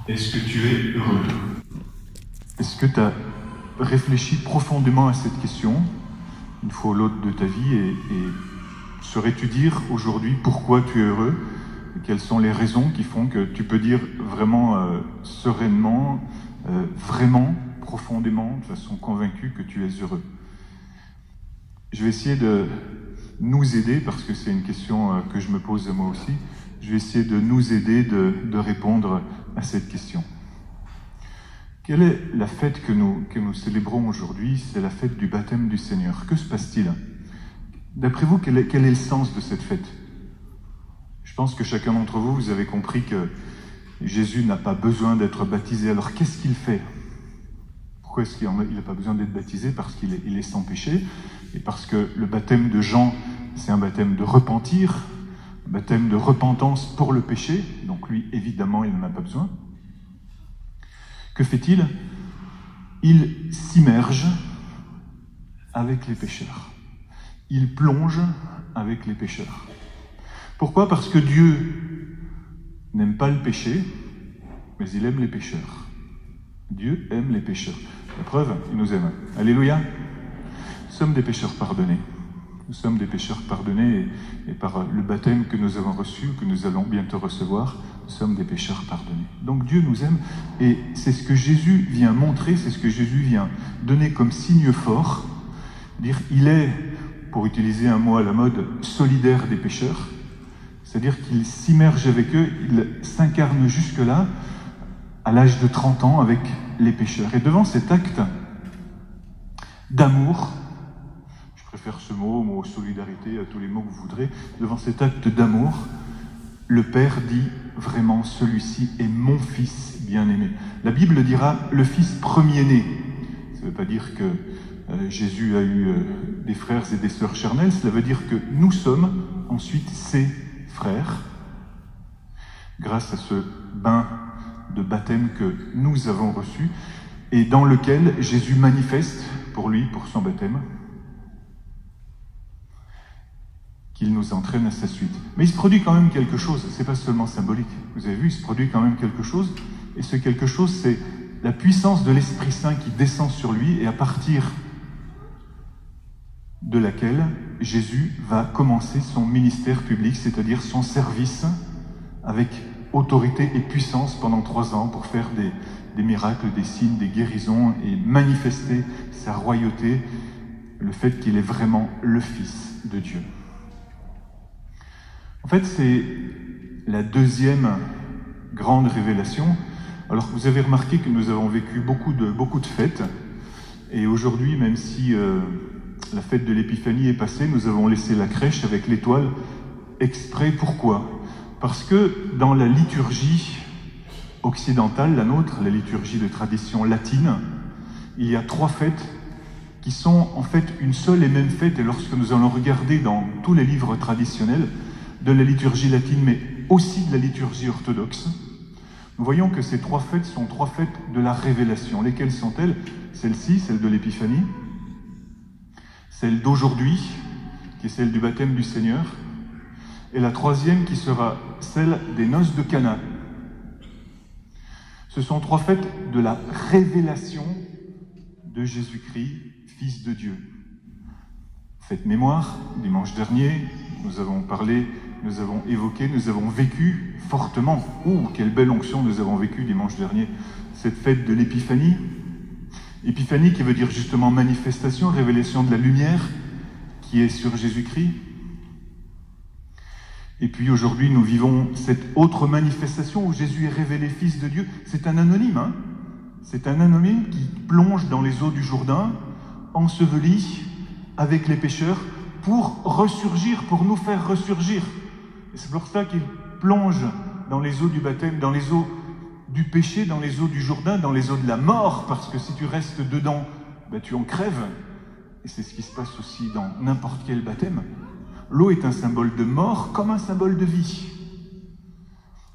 Est-ce que tu es heureux? Est-ce que tu as réfléchi profondément à cette question, une fois ou l'autre de ta vie, et saurais-tu dire aujourd'hui pourquoi tu es heureux? Et quelles sont les raisons qui font que tu peux dire vraiment sereinement, vraiment, profondément, de façon convaincue que tu es heureux? Je vais essayer de nous aider, parce que c'est une question que je me pose moi aussi, je vais essayer de nous aider de répondre à cette question. Quelle est la fête que nous célébrons aujourd'hui? C'est la fête du baptême du Seigneur. Que se passe-t-il? D'après vous, quel est le sens de cette fête? Je pense que chacun d'entre vous, vous avez compris que Jésus n'a pas besoin d'être baptisé. Alors qu'est-ce qu'il fait? Pourquoi est-ce qu'il n'a pas besoin d'être baptisé? Parce qu'il est sans péché, et parce que le baptême de Jean, c'est un baptême de repentir, un baptême de repentance pour le péché, donc lui, évidemment, il n'en a pas besoin. Que fait-il? Il s'immerge avec les pécheurs. Il plonge avec les pécheurs. Pourquoi? Parce que Dieu n'aime pas le péché, mais il aime les pécheurs. Dieu aime les pécheurs. La preuve, il nous aime. Alléluia. Nous sommes des pécheurs pardonnés. Nous sommes des pécheurs pardonnés, et par le baptême que nous avons reçu, que nous allons bientôt recevoir, nous sommes des pécheurs pardonnés. Donc Dieu nous aime, et c'est ce que Jésus vient montrer, c'est ce que Jésus vient donner comme signe fort. Dire, il est, pour utiliser un mot à la mode, solidaire des pécheurs, c'est-à-dire qu'il s'immerge avec eux, il s'incarne jusque-là, à l'âge de 30 ans, avec les pécheurs. Et devant cet acte d'amour, je préfère ce mot solidarité à tous les mots que vous voudrez, devant cet acte d'amour, le Père dit vraiment, celui-ci est mon fils bien-aimé. La Bible dira le fils premier-né. Ça ne veut pas dire que Jésus a eu des frères et des sœurs charnelles, cela veut dire que nous sommes ensuite ses frères, grâce à ce bain de baptême que nous avons reçu, et dans lequel Jésus manifeste pour lui, pour son baptême, qu'il nous entraîne à sa suite. Mais il se produit quand même quelque chose, c'est pas seulement symbolique. Vous avez vu, il se produit quand même quelque chose, et ce quelque chose, c'est la puissance de l'Esprit Saint qui descend sur lui, et à partir de laquelle Jésus va commencer son ministère public, c'est-à-dire son service avec autorité et puissance pendant 3 ans pour faire des miracles, des signes, des guérisons, et manifester sa royauté, le fait qu'il est vraiment le Fils de Dieu. En fait, c'est la deuxième grande révélation. Alors, vous avez remarqué que nous avons vécu beaucoup de fêtes, et aujourd'hui, même si la fête de l'Épiphanie est passée, nous avons laissé la crèche avec l'étoile exprès. Pourquoi? Parce que dans la liturgie occidentale, la nôtre, la liturgie de tradition latine, il y a 3 fêtes qui sont en fait une seule et même fête, et lorsque nous allons regarder dans tous les livres traditionnels de la liturgie latine, mais aussi de la liturgie orthodoxe, nous voyons que ces 3 fêtes sont 3 fêtes de la révélation. Lesquelles sont-elles? Celle-ci, celle de l'Épiphanie, celle d'aujourd'hui, qui est celle du baptême du Seigneur, et la 3e qui sera celle des noces de Cana. Ce sont 3 fêtes de la révélation de Jésus-Christ, Fils de Dieu. Faites mémoire, dimanche dernier, nous avons parlé, nous avons évoqué, nous avons vécu fortement, quelle belle onction nous avons vécu dimanche dernier, cette fête de l'Épiphanie. Épiphanie qui veut dire justement manifestation, révélation de la lumière qui est sur Jésus-Christ. Et puis aujourd'hui, nous vivons cette autre manifestation où Jésus est révélé Fils de Dieu. C'est un anonyme, hein? C'est un anonyme qui plonge dans les eaux du Jourdain, enseveli avec les pécheurs, pour ressurgir, pour nous faire ressurgir. Et c'est pour ça qu'il plonge dans les eaux du baptême, dans les eaux du péché, dans les eaux du Jourdain, dans les eaux de la mort, parce que si tu restes dedans, tu en crèves. Et c'est ce qui se passe aussi dans n'importe quel baptême. L'eau est un symbole de mort comme un symbole de vie.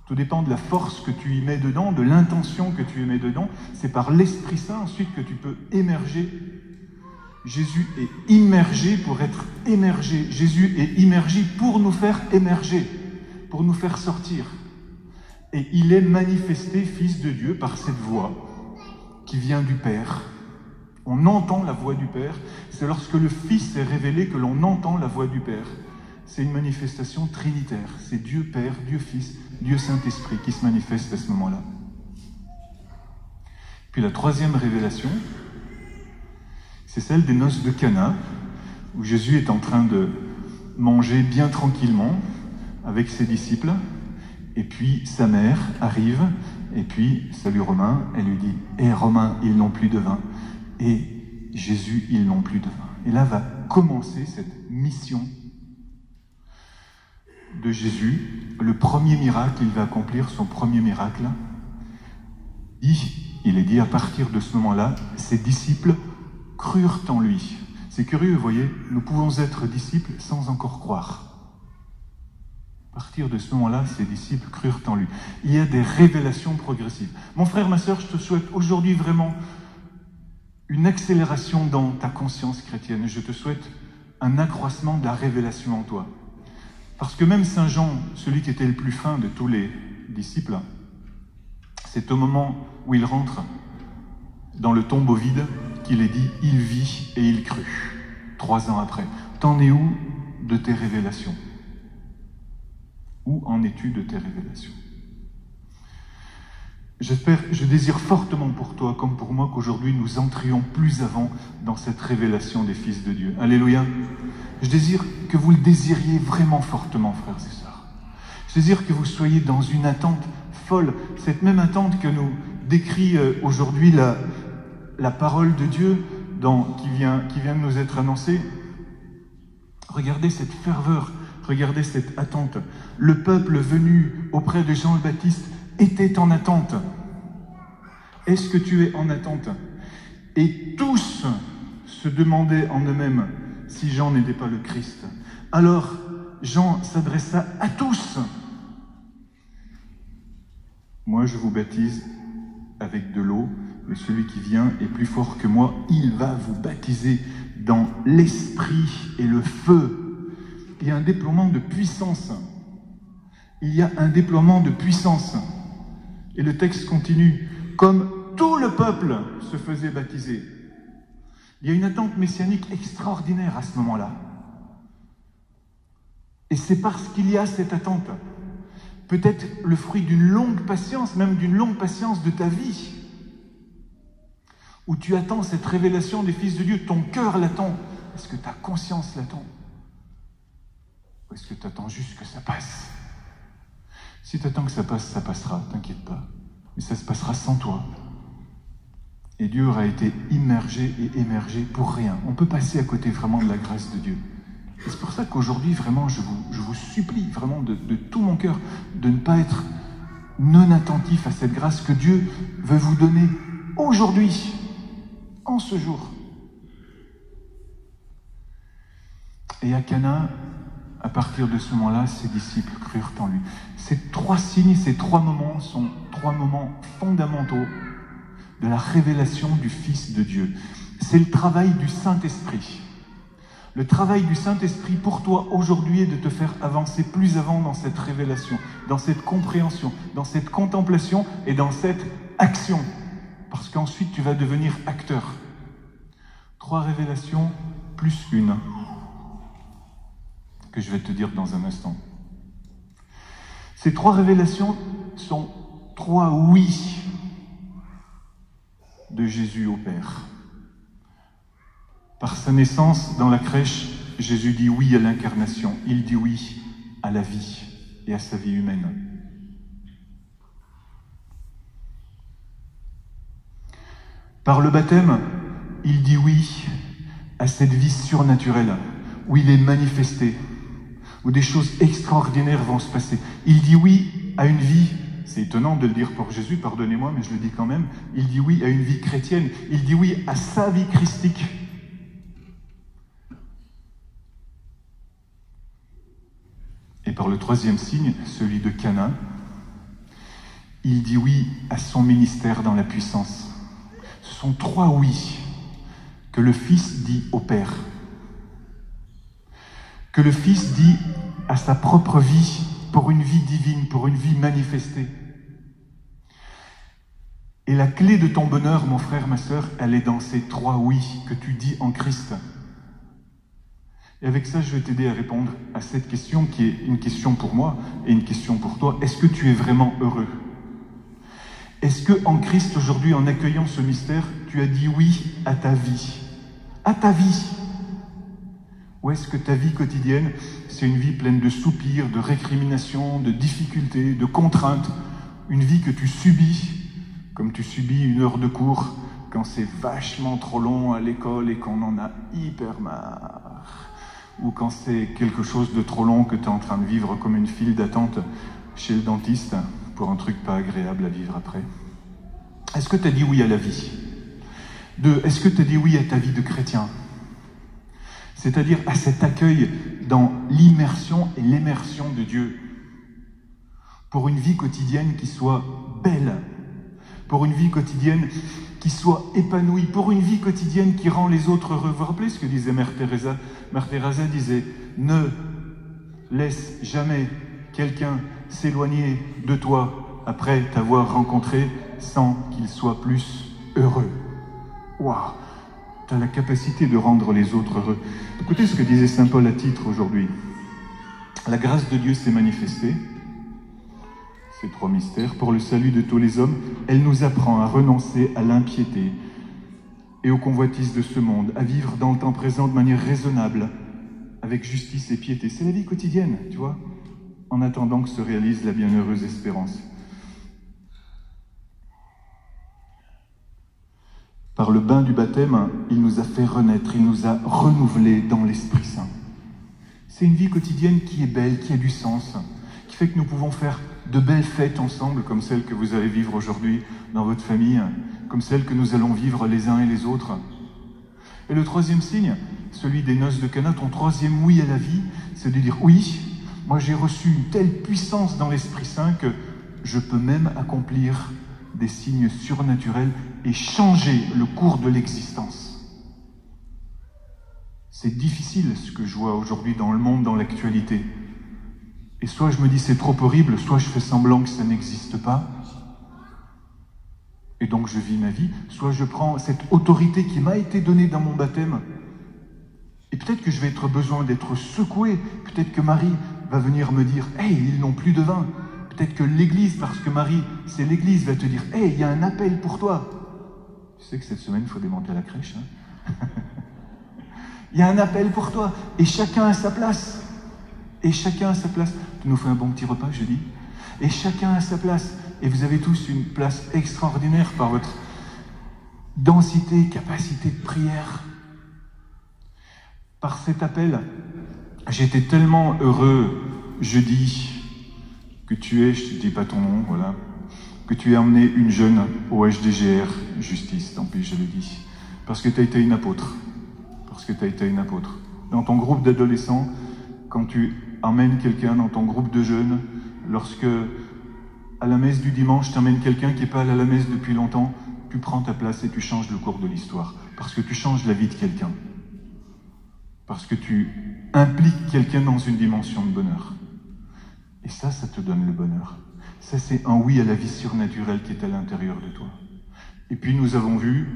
Tout dépend de la force que tu y mets dedans, de l'intention que tu y mets dedans. C'est par l'Esprit Saint ensuite que tu peux émerger. Jésus est immergé pour être émergé. Jésus est immergé pour nous faire émerger, pour nous faire sortir. Et il est manifesté Fils de Dieu par cette voix qui vient du Père. On entend la voix du Père. C'est lorsque le Fils est révélé que l'on entend la voix du Père. C'est une manifestation trinitaire. C'est Dieu Père, Dieu Fils, Dieu Saint-Esprit qui se manifeste à ce moment-là. Puis la troisième révélation, c'est celle des noces de Cana, où Jésus est en train de manger bien tranquillement avec ses disciples. Et puis sa mère arrive, et puis, salut Romain, elle lui dit « Eh Romain, ils n'ont plus de vin. » Et Jésus, ils n'ont plus de vin. Et là va commencer cette mission de Jésus. Le premier miracle, il va accomplir son premier miracle. Il est dit à partir de ce moment-là, ses disciples crurent en lui. C'est curieux, vous voyez, nous pouvons être disciples sans encore croire. À partir de ce moment-là, ses disciples crurent en lui. Il y a des révélations progressives. Mon frère, ma sœur, je te souhaite aujourd'hui vraiment une accélération dans ta conscience chrétienne. Je te souhaite un accroissement de la révélation en toi. Parce que même Saint Jean, celui qui était le plus fin de tous les disciples, c'est au moment où il rentre dans le tombeau vide qu'il est dit « il vit et il crut » 3 ans après. T'en es où de tes révélations? Où en es-tu de tes révélations? Je désire fortement pour toi, comme pour moi, qu'aujourd'hui nous entrions plus avant dans cette révélation des fils de Dieu. Alléluia. Je désire que vous le désiriez vraiment fortement, frères et sœurs. Je désire que vous soyez dans une attente folle, cette même attente que nous décrit aujourd'hui la parole de Dieu qui vient de nous être annoncée. Regardez cette ferveur, regardez cette attente. Le peuple venu auprès de Jean le Baptiste était en attente. Est-ce que tu es en attente? Et tous se demandaient en eux-mêmes si Jean n'était pas le Christ. Alors Jean s'adressa à tous. Moi je vous baptise avec de l'eau, mais celui qui vient est plus fort que moi, il va vous baptiser dans l'esprit et le feu. Il y a un déploiement de puissance. Il y a un déploiement de puissance. Et le texte continue. Comme tout le peuple se faisait baptiser. Il y a une attente messianique extraordinaire à ce moment-là. Et c'est parce qu'il y a cette attente, peut-être le fruit d'une longue patience, même d'une longue patience de ta vie, où tu attends cette révélation des fils de Dieu, ton cœur l'attend. Est-ce que ta conscience l'attend? Ou est-ce que tu attends juste que ça passe? Si tu attends que ça passe, ça passera, t'inquiète pas. Mais ça se passera sans toi. Et Dieu aura été immergé et émergé pour rien. On peut passer à côté vraiment de la grâce de Dieu. Et c'est pour ça qu'aujourd'hui, vraiment, je vous supplie vraiment de tout mon cœur de ne pas être non attentif à cette grâce que Dieu veut vous donner aujourd'hui, en ce jour. Et à Cana, à partir de ce moment-là, ses disciples crurent en lui. Ces 3 signes, ces 3 moments sont 3 moments fondamentaux de la révélation du Fils de Dieu. C'est le travail du Saint-Esprit. Le travail du Saint-Esprit pour toi aujourd'hui est de te faire avancer plus avant dans cette révélation, dans cette compréhension, dans cette contemplation et dans cette action. Parce qu'ensuite tu vas devenir acteur. 3 révélations plus une que je vais te dire dans un instant. Ces 3 révélations sont 3 oui de Jésus au Père. Par sa naissance dans la crèche, Jésus dit oui à l'incarnation, il dit oui à la vie et à sa vie humaine. Par le baptême, il dit oui à cette vie surnaturelle où il est manifesté, où des choses extraordinaires vont se passer. Il dit oui à une vie, c'est étonnant de le dire pour Jésus, pardonnez-moi, mais je le dis quand même, il dit oui à une vie chrétienne, il dit oui à sa vie christique. Et par le 3e signe, celui de Cana, il dit oui à son ministère dans la puissance. Ce sont 3 oui que le Fils dit au Père, que le Fils dit à sa propre vie, pour une vie divine, pour une vie manifestée. Et la clé de ton bonheur, mon frère, ma sœur, elle est dans ces 3 oui que tu dis en Christ. Et avec ça, je vais t'aider à répondre à cette question qui est une question pour moi et une question pour toi. Est-ce que tu es vraiment heureux? Est-ce que en Christ, aujourd'hui, en accueillant ce mystère, tu as dit oui à ta vie? À ta vie? Ou est-ce que ta vie quotidienne, c'est une vie pleine de soupirs, de récriminations, de difficultés, de contraintes, une vie que tu subis, comme tu subis une heure de cours quand c'est vachement trop long à l'école et qu'on en a hyper marre, ou quand c'est quelque chose de trop long que tu es en train de vivre comme une file d'attente chez le dentiste pour un truc pas agréable à vivre après. Est-ce que tu as dit oui à la vie? 2. Est-ce que tu as dit oui à ta vie de chrétien? C'est-à-dire à cet accueil dans l'immersion et l'émersion de Dieu, pour une vie quotidienne qui soit belle, pour une vie quotidienne qui soit épanouie, pour une vie quotidienne qui rend les autres heureux. Vous vous rappelez ce que disait Mère Teresa? Mère Teresa disait « Ne laisse jamais quelqu'un s'éloigner de toi après t'avoir rencontré sans qu'il soit plus heureux. » Waouh! Tu as la capacité de rendre les autres heureux. Écoutez ce que disait saint Paul à titre aujourd'hui. La grâce de Dieu s'est manifestée, ces 3 mystères, pour le salut de tous les hommes. Elle nous apprend à renoncer à l'impiété et aux convoitises de ce monde, à vivre dans le temps présent de manière raisonnable, avec justice et piété. C'est la vie quotidienne, tu vois, en attendant que se réalise la bienheureuse espérance. Par le bain du baptême, il nous a fait renaître, il nous a renouvelés dans l'Esprit Saint. C'est une vie quotidienne qui est belle, qui a du sens, qui fait que nous pouvons faire de belles fêtes ensemble, comme celles que vous allez vivre aujourd'hui dans votre famille, comme celles que nous allons vivre les uns et les autres. Et le 3e signe, celui des noces de Cana, ton 3e oui à la vie, c'est de dire oui, moi j'ai reçu une telle puissance dans l'Esprit Saint que je peux même accomplir des signes surnaturels et changer le cours de l'existence. C'est difficile ce que je vois aujourd'hui dans le monde, dans l'actualité. Et soit je me dis c'est trop horrible, soit je fais semblant que ça n'existe pas, et donc je vis ma vie, soit je prends cette autorité qui m'a été donnée dans mon baptême, et peut-être que je vais être besoin d'être secoué, peut-être que Marie va venir me dire « Hey, ils n'ont plus de vin !» Peut-être que l'Église, parce que Marie, c'est l'Église, va te dire « Hey, il y a un appel pour toi !» Tu sais que cette semaine, il faut démonter la crèche. Hein. Il y a un appel pour toi, et chacun a sa place. Et chacun a sa place. Tu nous fais un bon petit repas jeudi. Et chacun a sa place. Et vous avez tous une place extraordinaire par votre densité, capacité de prière. Par cet appel, j'étais tellement heureux jeudi que tu es, je ne te dis pas ton nom, voilà, que tu aies emmené une jeune au HDGR, justice, tant pis, je le dis, parce que tu as été une apôtre. Parce que tu as été une apôtre. Dans ton groupe d'adolescents, quand tu emmènes quelqu'un dans ton groupe de jeunes, lorsque à la messe du dimanche, tu emmènes quelqu'un qui n'est pas allé à la messe depuis longtemps, tu prends ta place et tu changes le cours de l'histoire. Parce que tu changes la vie de quelqu'un. Parce que tu impliques quelqu'un dans une dimension de bonheur. Et ça te donne le bonheur. Ça, c'est un oui à la vie surnaturelle qui est à l'intérieur de toi. Et puis nous avons vu,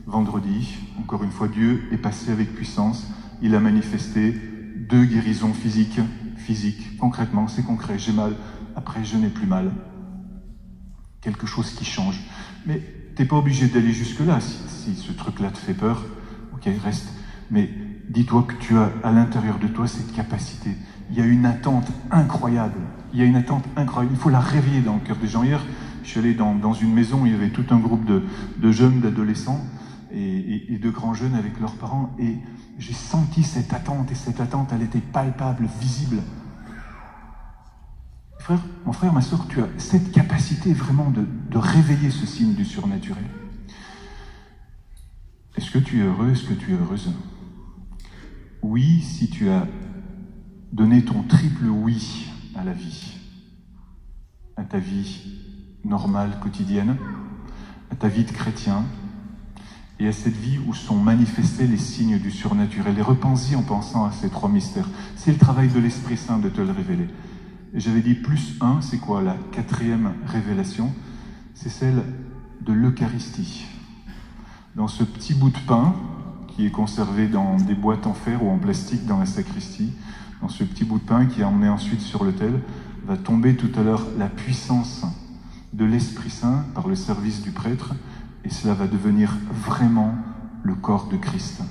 vendredi, encore une fois, Dieu est passé avec puissance. Il a manifesté 2 guérisons physiques. Concrètement, c'est concret. J'ai mal, après je n'ai plus mal. Quelque chose qui change. Mais tu n'es pas obligé d'aller jusque-là. Si ce truc-là te fait peur, ok, reste. Mais dis-toi que tu as à l'intérieur de toi cette capacité. Il y a une attente incroyable. Il faut la réveiller dans le cœur des gens. Hier, je suis allé dans une maison où il y avait tout un groupe de jeunes, d'adolescents et de grands jeunes avec leurs parents. Et j'ai senti cette attente. Et cette attente, elle était palpable, visible. Mon frère, ma sœur, tu as cette capacité vraiment de réveiller ce signe du surnaturel. Est-ce que tu es heureux? Est-ce que tu es heureuse? Oui, si tu as donné ton triple oui à la vie, à ta vie normale, quotidienne, à ta vie de chrétien, et à cette vie où sont manifestés les signes du surnaturel. Et repense-y en pensant à ces 3 mystères. C'est le travail de l'Esprit Saint de te le révéler. Et j'avais dit +1, c'est quoi la 4e révélation? c'est celle de l'Eucharistie. Dans ce petit bout de pain qui est conservé dans des boîtes en fer ou en plastique dans la sacristie, dans ce petit bout de pain qui est emmené ensuite sur l'autel, va tomber tout à l'heure la puissance de l'Esprit Saint par le service du prêtre, et cela va devenir vraiment le corps de Christ.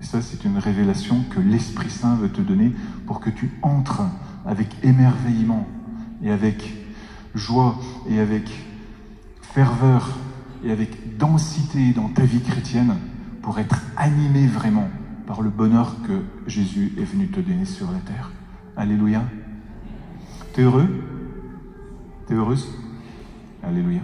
Et ça, c'est une révélation que l'Esprit Saint veut te donner pour que tu entres avec émerveillement et avec joie et avec ferveur et avec densité dans ta vie chrétienne pour être animé vraiment par le bonheur que Jésus est venu te donner sur la terre. Alléluia. T'es heureux? T'es heureuse? Alléluia.